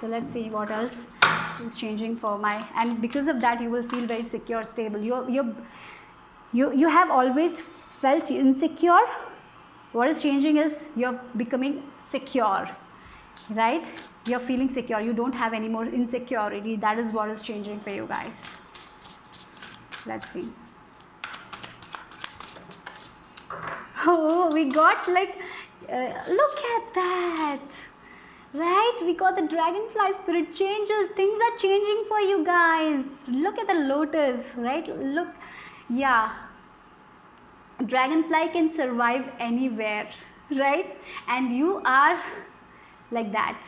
so let's see what else is changing for my, and because of that you will feel very secure, stable. You have always felt insecure. What is changing is you're becoming secure, right? You're feeling secure. You don't have any more insecurity. That is what is changing for you guys. Let's see. Oh, we got like, look at that, right? We got the dragonfly spirit changes. Things are changing for you guys. Look at the lotus, right? Look, yeah. Dragonfly can survive anywhere, right? And you are like that.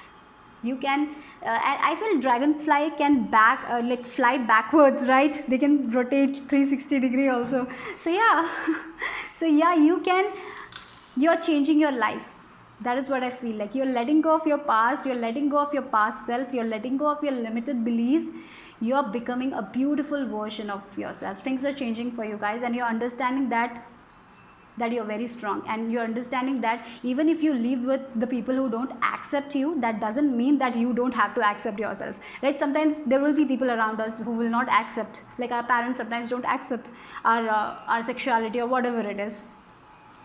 You can, I feel dragonfly can like fly backwards, right? They can rotate 360 degree also. So yeah, so yeah, you're changing your life. That is what I feel like. You're letting go of your past, you're letting go of your past self, you're letting go of your limited beliefs. You're becoming a beautiful version of yourself. Things are changing for you guys, and you're understanding that you're very strong, and you're understanding that even if you live with the people who don't accept you, that doesn't mean that you don't have to accept yourself, right? Sometimes there will be people around us who will not accept, like our parents sometimes don't accept our sexuality or whatever it is,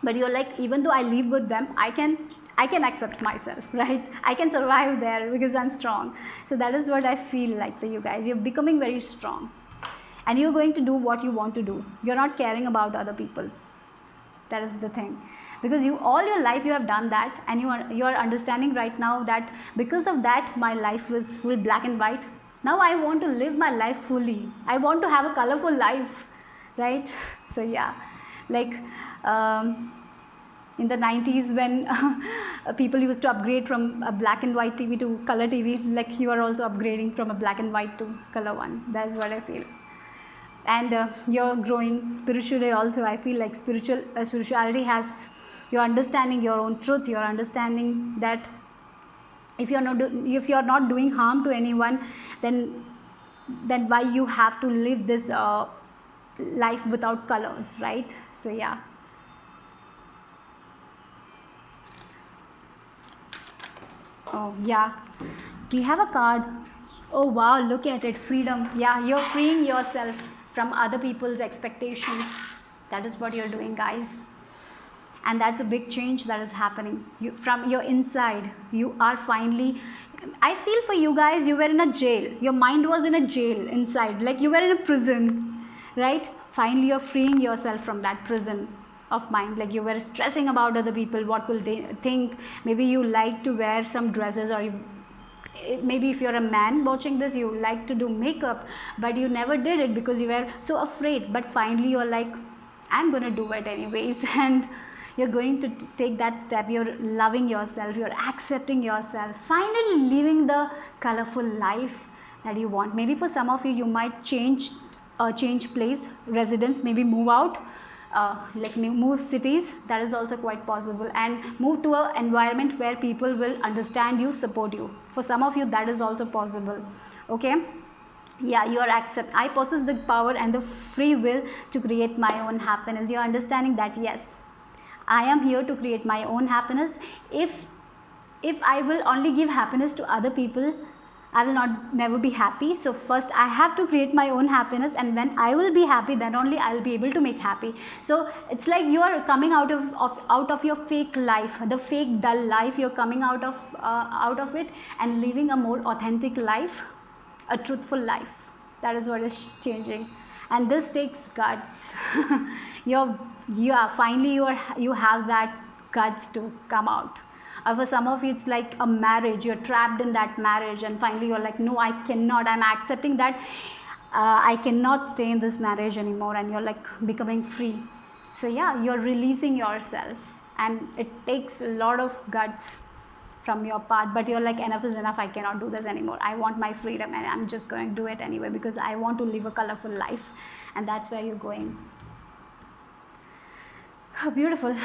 but you're like, even though I live with them, I can accept myself, right? I can survive there because I'm strong. So that is what I feel like for you guys. You're becoming very strong, and you're going to do what you want to do. You're not caring about other people. That is the thing, because you all your life you have done that, and you are understanding right now that because of that my life was full black and white. Now I want to live my life fully. I want to have a colorful life, right? So yeah, like in the 90s when people used to upgrade from a black and white TV to color TV, like you are also upgrading from a black and white to color one. That's what I feel. And you're growing spiritually also. I feel like spirituality has, you're understanding your own truth. You're understanding that if you're not doing harm to anyone, then why you have to live this life without colors, right? So yeah. Oh yeah, we have a card. Oh wow, look at it, freedom. Yeah, you're freeing yourself from other people's expectations. That is what you're doing, guys. And that's a big change that is happening. From your inside, you are finally, I feel for you guys, you were in a jail. Your mind was in a jail inside, like you were in a prison, right? Finally, you're freeing yourself from that prison of mind. Like you were stressing about other people, what will they think? Maybe you like to wear some dresses, or maybe if you're a man watching this, you like to do makeup, but you never did it because you were so afraid. But finally you're like, I'm gonna do it anyways. And you're going to take that step. You're loving yourself, you're accepting yourself, finally living the colorful life that you want. Maybe for some of you, you might change place, residence, maybe move out, like move cities. That is also quite possible, and move to an environment where people will understand you, support you. For some of you, that is also possible. Okay, yeah, you are I possess the power and the free will to create my own happiness. You are understanding that yes, I am here to create my own happiness. If I will only give happiness to other people, I will never be happy. So first I have to create my own happiness, and when I will be happy, then only I will be able to make happy. So it's like you are coming out of your fake life, the fake dull life. You're coming out of it and living a more authentic life, a truthful life. That is what is changing, and this takes guts. Finally you have that guts to come out Or for some of you, it's like a marriage. You're trapped in that marriage, and finally you're like, no, I cannot. I'm accepting that I cannot stay in this marriage anymore, and you're like becoming free. So yeah, you're releasing yourself, and it takes a lot of guts from your part, but you're like, enough is enough, I cannot do this anymore, I want my freedom, and I'm just going to do it anyway because I want to live a colorful life. And that's where you're going. Oh, beautiful.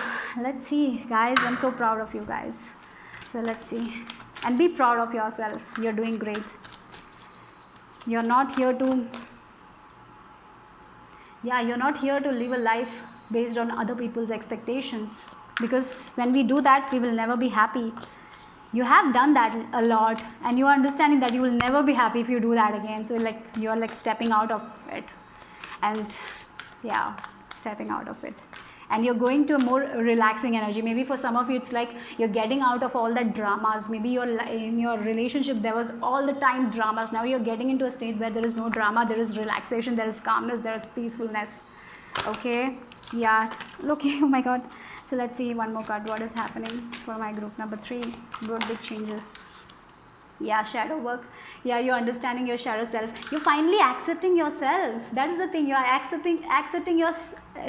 Let's see, guys, I'm so proud of you guys. So let's see, and be proud of yourself. You're doing great. You're not here to you're not here to live a life based on other people's expectations, because when we do that, we will never be happy. You have done that a lot, and you are understanding that you will never be happy if you do that again. So like you're like stepping out of it, and stepping out of it, and you're going to a more relaxing energy. Maybe for some of you, it's like you're getting out of all that dramas. Maybe you're in your relationship, there was all the time dramas. Now you're getting into a state where there is no drama, there is relaxation, there is calmness, there is peacefulness. Okay, okay. Oh my god. So let's see one more card. What is happening for my group number 3? Good, big changes. Shadow work. You're understanding your shadow self. You're finally accepting yourself. That is the thing. You're accepting your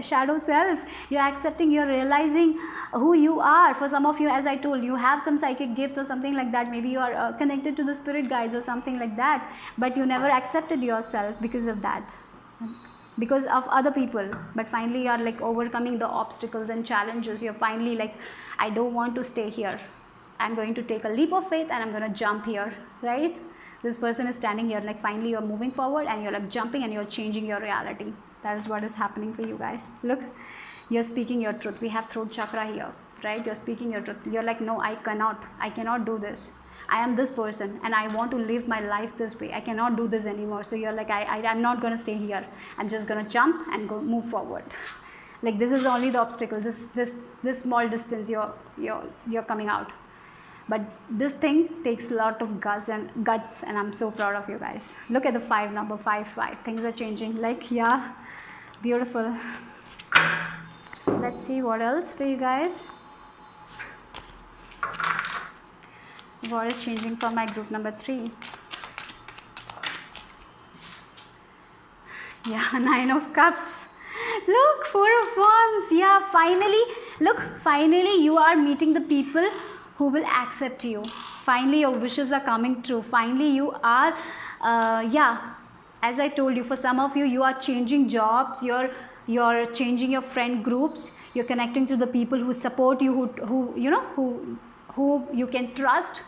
shadow self. You're accepting, you're realizing who you are. For some of you, as I told you, have some psychic gifts or something like that. Maybe you are connected to the spirit guides or something like that, but you never accepted yourself because of that, because of other people. But finally you are like overcoming the obstacles and challenges. You're finally like, I don't want to stay here, I'm going to take a leap of faith and I'm going to jump here, right? This person is standing here, like finally you're moving forward and you're like jumping and you're changing your reality. That is what is happening for you guys. Look, you're speaking your truth. We have throat chakra here, right? You're speaking your truth. You're like, no, I cannot do this. I am this person and I want to live my life this way. I cannot do this anymore. So you're like, I'm not going to stay here. I'm just going to jump and go move forward. Like this is only the obstacle. This small distance you're coming out. But this thing takes a lot of guts, and I'm so proud of you guys. Look at the 5 number, 5. Things are changing. Like, beautiful. Let's see what else for you guys. What is changing for my group number 3? 9 of Cups. Look, 4 of Wands. Finally you are meeting the people who will accept you. Finally your wishes are coming true. Finally you are as I told you, for some of you, you are changing jobs, you're changing your friend groups, you're connecting to the people who support you, who you can trust,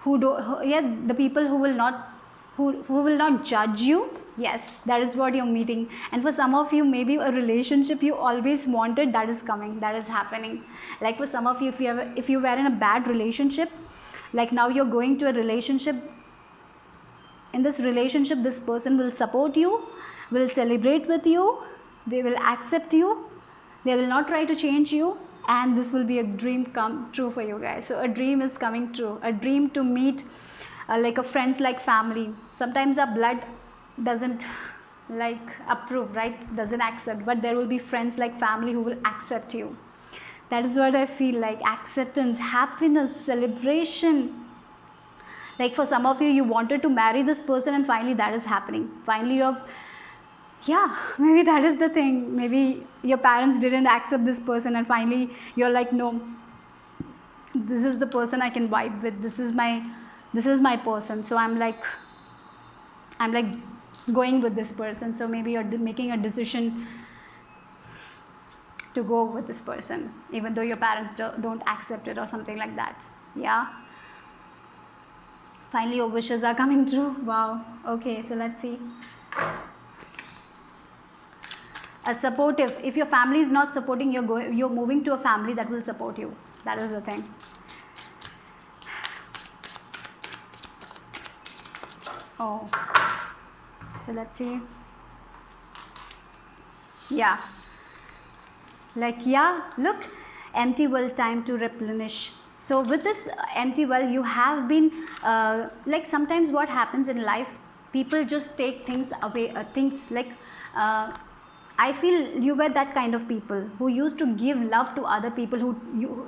the people who will not judge you. Yes, that is what you're meeting. And for some of you, maybe a relationship you always wanted, that is coming, that is happening. Like for some of you, if you were in a bad relationship, like now you're going to a relationship. In this relationship, this person will support you, will celebrate with you, they will accept you, they will not try to change you, and this will be a dream come true for you guys. So a dream is coming true, a dream to meet like a friends, like family. Sometimes our blood doesn't like approve, right? Doesn't accept, but there will be friends like family who will accept you. That is what I feel like. Acceptance, happiness, celebration. Like for some of you, you wanted to marry this person and finally that is happening. Finally maybe that is the thing. Maybe your parents didn't accept this person and finally you're like, no, this is the person I can vibe with. This is my person. So I'm like going with this person. So maybe you're making a decision to go with this person, even though your parents don't accept it or something like that. Finally your wishes are coming true. Wow. Okay, so let's see. A supportive. If your family is not supporting, you're moving to a family that will support you. That is the thing. Oh. So let's see. Look, empty well, time to replenish. So with this empty well, you have been like sometimes what happens in life, people just take things away, things like I feel you were that kind of people who used to give love to other people, who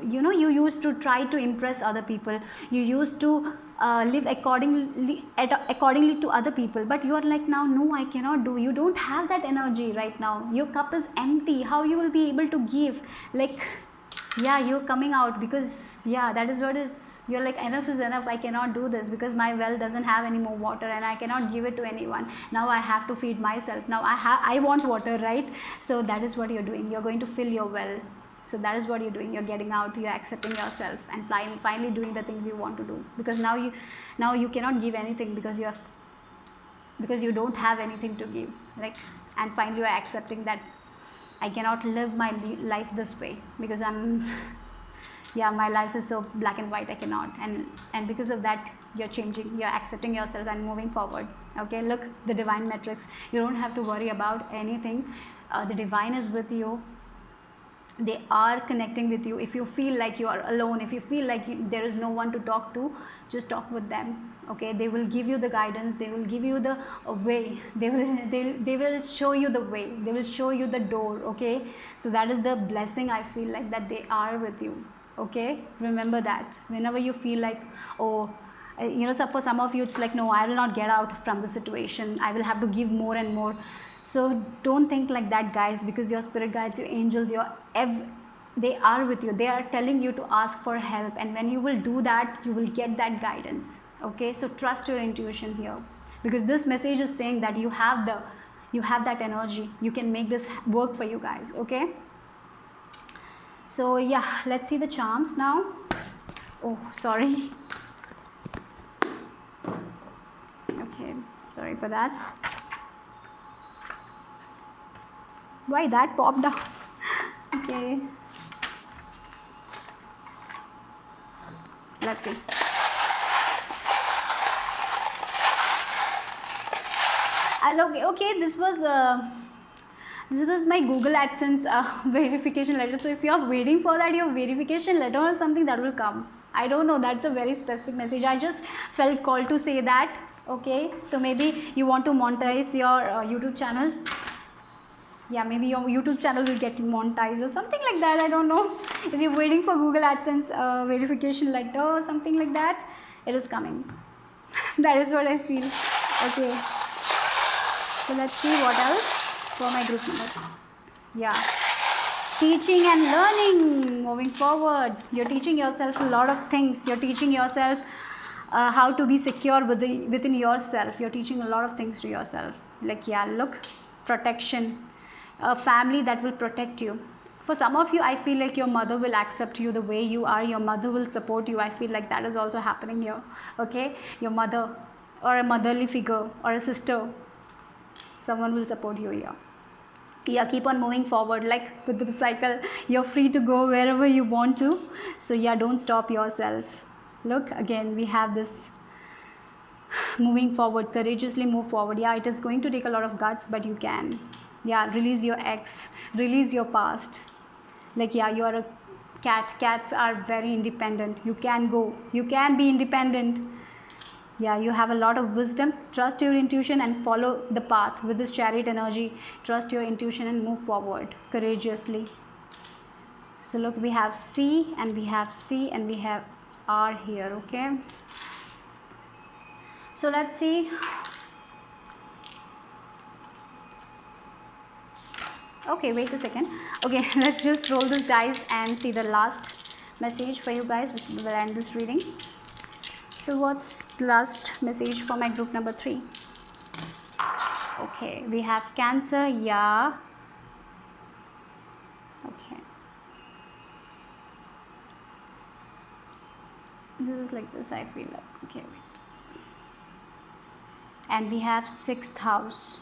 you used to try to impress other people. You used to live accordingly to other people, but you are like, now no, I cannot do. You don't have that energy right now. Your cup is empty. How you will be able to give? Like, yeah, you're coming out because, yeah, that is what is, you're like, enough is enough. I cannot do this because my well doesn't have any more water and I cannot give it to anyone. Now I have to feed myself. Now I want water, right? So that is what you're doing. You're going to fill your well. So that is what you're doing. You're getting out, you're accepting yourself, and finally doing the things you want to do, because now you cannot give anything because you don't have anything to give. Like, and finally you're accepting that I cannot live my life this way because yeah, my life is so black and white. I cannot. And because of that, you're changing, you're accepting yourself and moving forward. Okay, look, the divine metrics. You don't have to worry about anything. The divine is with you. They are connecting with you. If you feel like you are alone, if you feel like there is no one to talk to, just talk with them. Okay, they will give you the guidance, they will give you the way, they will show you the way, they will show you the door. Okay, so that is the blessing. I feel like that they are with you. Okay, remember that whenever you feel like, oh, so for some of you it's like, no, I will not get out from the situation, I will have to give more and more. So don't think like that, guys, because your spirit guides, your angels, they are with you. They are telling you to ask for help, and when you will do that, you will get that guidance. Okay, so trust your intuition here, because this message is saying that you have that energy. You can make this work for you guys. Okay, so yeah, let's see the charms now. Oh, sorry. Okay, sorry for that. Why that popped up? Okay, let's see. Okay, this was my Google AdSense verification letter. So if you are waiting for that, your verification letter or something, that will come. I don't know, that's a very specific message. I just felt called to say that. Okay, so maybe you want to monetize your YouTube channel. Yeah, maybe your YouTube channel will get monetized or something like that. I don't know. If you're waiting for Google AdSense verification letter or something like that, it is coming. That is what I feel. Okay, so let's see what else for my group number. Yeah, teaching and learning. Moving forward, you're teaching yourself a lot of things. You're teaching yourself how to be secure within yourself. You're teaching a lot of things to yourself. Like, yeah, look, protection, a family that will protect you. For some of you, I feel like your mother will accept you the way you are. Your mother will support you. I feel like that is also happening here. Okay, your mother or a motherly figure or a sister, someone will support you here. Yeah, keep on moving forward, like with the cycle. You're free to go wherever you want to. So yeah, don't stop yourself. Look, again, we have this moving forward, courageously move forward. Yeah, it is going to take a lot of guts, but you can. Yeah, release your ex, release your past. Like, yeah, you are a cat. Cats are very independent. You can go, you can be independent. Yeah, you have a lot of wisdom. Trust your intuition and follow the path with this Chariot energy. Trust your intuition and move forward courageously. So look, we have C and we have C and we have R here. Okay, so let's see. Okay, wait a second. Okay, let's just roll this dice and see the last message for you guys. We will end this reading. So what's the last message for my group number 3? Okay, we have Cancer. Yeah. Okay. This is like this, I feel like. Okay, wait. And we have 6th house.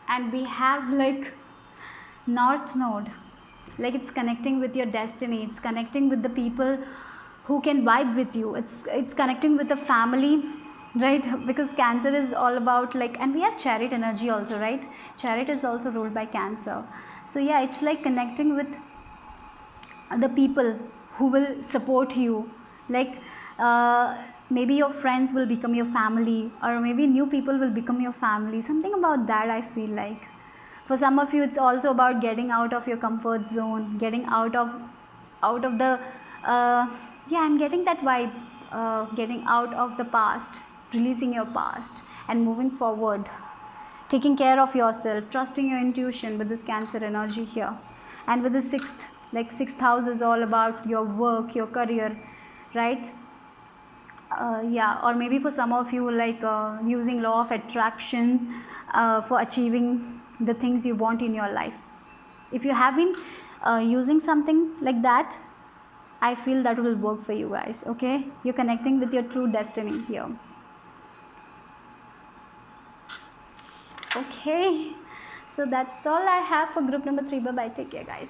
And we have like North Node. Like, it's connecting with your destiny. It's connecting with the people who can vibe with you. It's connecting with the family, right? Because Cancer is all about like, and we have Chariot energy also, right? Chariot is also ruled by Cancer. So yeah, it's like connecting with the people who will support you. Like, maybe your friends will become your family, or maybe new people will become your family. Something about that, I feel like. For some of you, it's also about getting out of your comfort zone, getting out of the yeah, I'm getting that vibe. Getting out of the past, releasing your past, and moving forward, taking care of yourself, trusting your intuition with this Cancer energy here. And with the sixth house is all about your work, your career, right? Yeah, or maybe for some of you, like using law of attraction for achieving the things you want in your life. If you have been using something like that, I feel that will work for you guys. Okay, you're connecting with your true destiny here. Okay, so that's all I have for group number 3. Bye bye, take care guys.